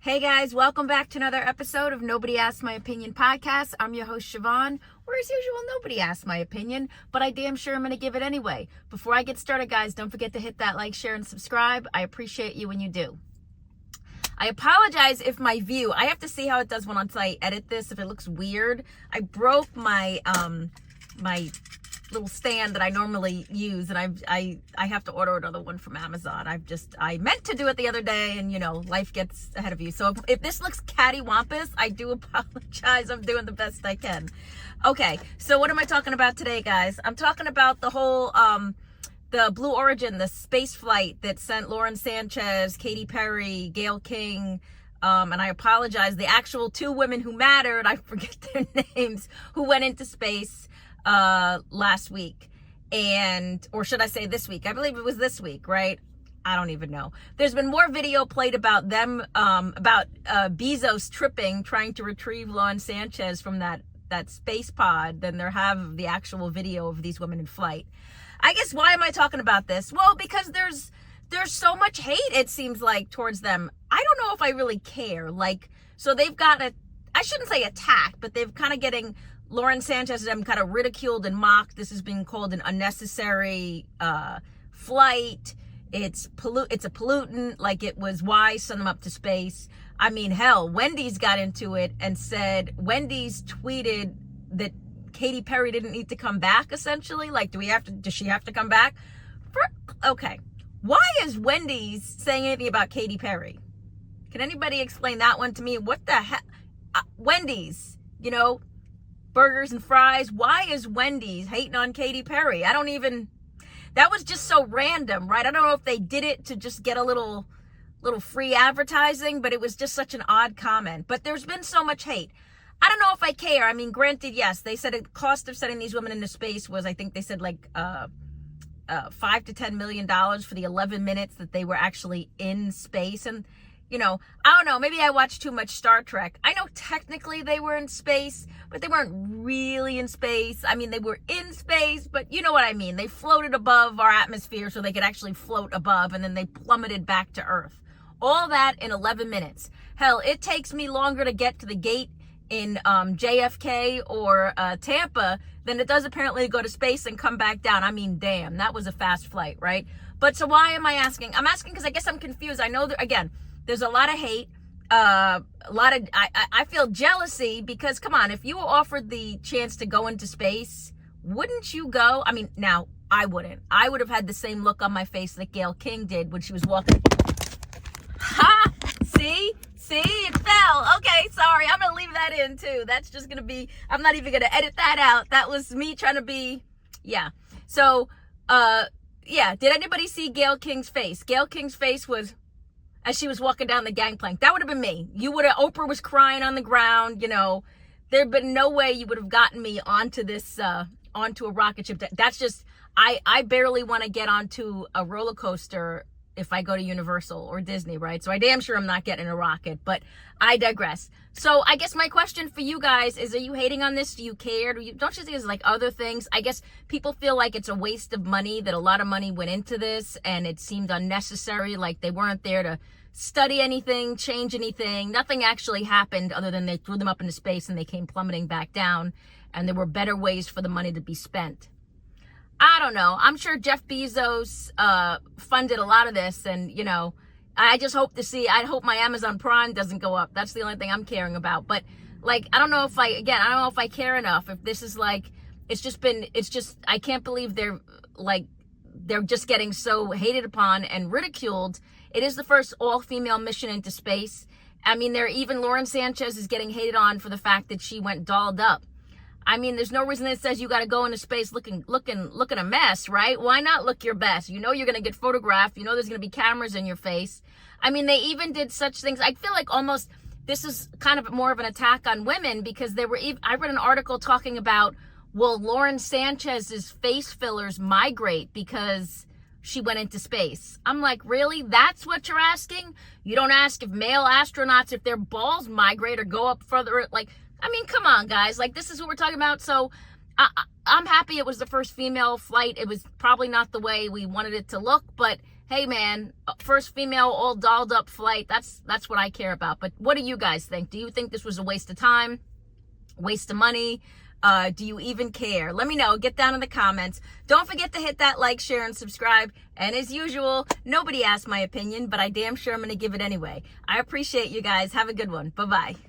Hey guys, welcome back to another episode of Nobody Asked My Opinion podcast. I'm your host Siobhan, where as usual, nobody asked my opinion, but I damn sure am going to give it anyway. Before I get started, guys, don't forget to hit that like, share, and subscribe. I appreciate you when you do. I apologize if my view, I have to see how it does once I edit this, if it looks weird. I broke my my little stand that I normally use, and I have to order another one from Amazon. I meant to do it the other day, and life gets ahead of you. So if this looks cattywampus, I do apologize. I'm doing the best I can. Okay, so what am I talking about today, guys? I'm talking about the whole the Blue Origin, the space flight that sent Lauren Sanchez, Katy Perry, Gayle King, and I apologize, the actual two women who mattered, I forget their names, who went into space last week, or should I say this week? I believe it was this week, right? I don't even know. There's been more video played about them, about Bezos tripping, trying to retrieve Lauren Sanchez from that space pod than there have the actual video of these women in flight. I guess, why am I talking about this? Well, because there's so much hate, it seems like, towards them. I don't know if I really care. So they've got I shouldn't say attacked, but they've kind of getting Lauren Sanchez and them kind of ridiculed and mocked. This is being called an unnecessary flight. It's a pollutant, like it was wise, send them up to space. I mean, hell, Wendy's got into it and said, Wendy's tweeted that Katy Perry didn't need to come back, essentially. Like, does she have to come back? Okay. Why is Wendy's saying anything about Katy Perry? Can anybody explain that one to me? What the heck? Wendy's, burgers and fries. Why is Wendy's hating on Katy Perry? That was just so random, right? I don't know if they did it to just get a little free advertising, but it was just such an odd comment. But there's been so much hate. I don't know if I care. I mean, granted, yes, they said the cost of sending these women into space was, I think they said $5 to $10 million for the 11 minutes that they were actually in space. And, I don't know, maybe I watched too much Star Trek. I know technically they were in space, but they weren't really in space. I mean, they were in space, but you know what I mean. They floated above our atmosphere so they could actually float above, and then they plummeted back to Earth. All that in 11 minutes. Hell, it takes me longer to get to the gate in JFK or Tampa than it does apparently to go to space and come back down. I mean, damn, that was a fast flight, right? But so why am I asking? I'm asking because I guess I'm confused. I know that, again, there's a lot of hate, I feel jealousy because, come on, if you were offered the chance to go into space, wouldn't you go? I mean, now, I wouldn't. I would have had the same look on my face that Gayle King did when she was walking. Ha! See, it fell. Okay, sorry. I'm going to leave that in too. That's just going to be, I'm not even going to edit that out. That was me trying to be, yeah. So, yeah. Did anybody see Gayle King's face? Gayle King's face was, as she was walking down the gangplank. That would have been me. Oprah was crying on the ground, There'd been no way you would have gotten me onto this, onto a rocket ship. That's just, I barely want to get onto a roller coaster if I go to Universal or Disney, right? So I damn sure I'm not getting a rocket, but I digress. So I guess my question for you guys is, are you hating on this? Do you care? Don't you think it's like other things? I guess people feel like it's a waste of money, that a lot of money went into this and it seemed unnecessary, like they weren't there to study anything, change anything. Nothing actually happened other than they threw them up into space and they came plummeting back down, and there were better ways for the money to be spent. I don't know. I'm sure Jeff Bezos funded a lot of this, and, I just hope I hope my Amazon Prime doesn't go up. That's the only thing I'm caring about. But, I don't know if I care enough. If this is I can't believe they're just getting so hated upon and ridiculed. It is the first all-female mission into space. I mean, even Lauren Sanchez is getting hated on for the fact that she went dolled up. I mean, there's no reason that says you got to go into space looking a mess, right? Why not look your best? You're going to get photographed. There's going to be cameras in your face. I mean, they even did such things. I feel like almost this is kind of more of an attack on women, because I read an article talking about, will Lauren Sanchez's face fillers migrate because she went into space? I'm like, really? That's what you're asking? You don't ask if male astronauts, if their balls migrate or go up further. I mean, come on, guys. This is what we're talking about. So I'm happy it was the first female flight. It was probably not the way we wanted it to look, but hey man, first female all dolled up flight, that's what I care about. But what do you guys think? Do you think this was a waste of time, waste of money? Do you even care? Let me know. Get down in the comments. Don't forget to hit that like, share, and subscribe. And as usual, nobody asked my opinion, but I damn sure I'm going to give it anyway. I appreciate you guys. Have a good one. Bye-bye.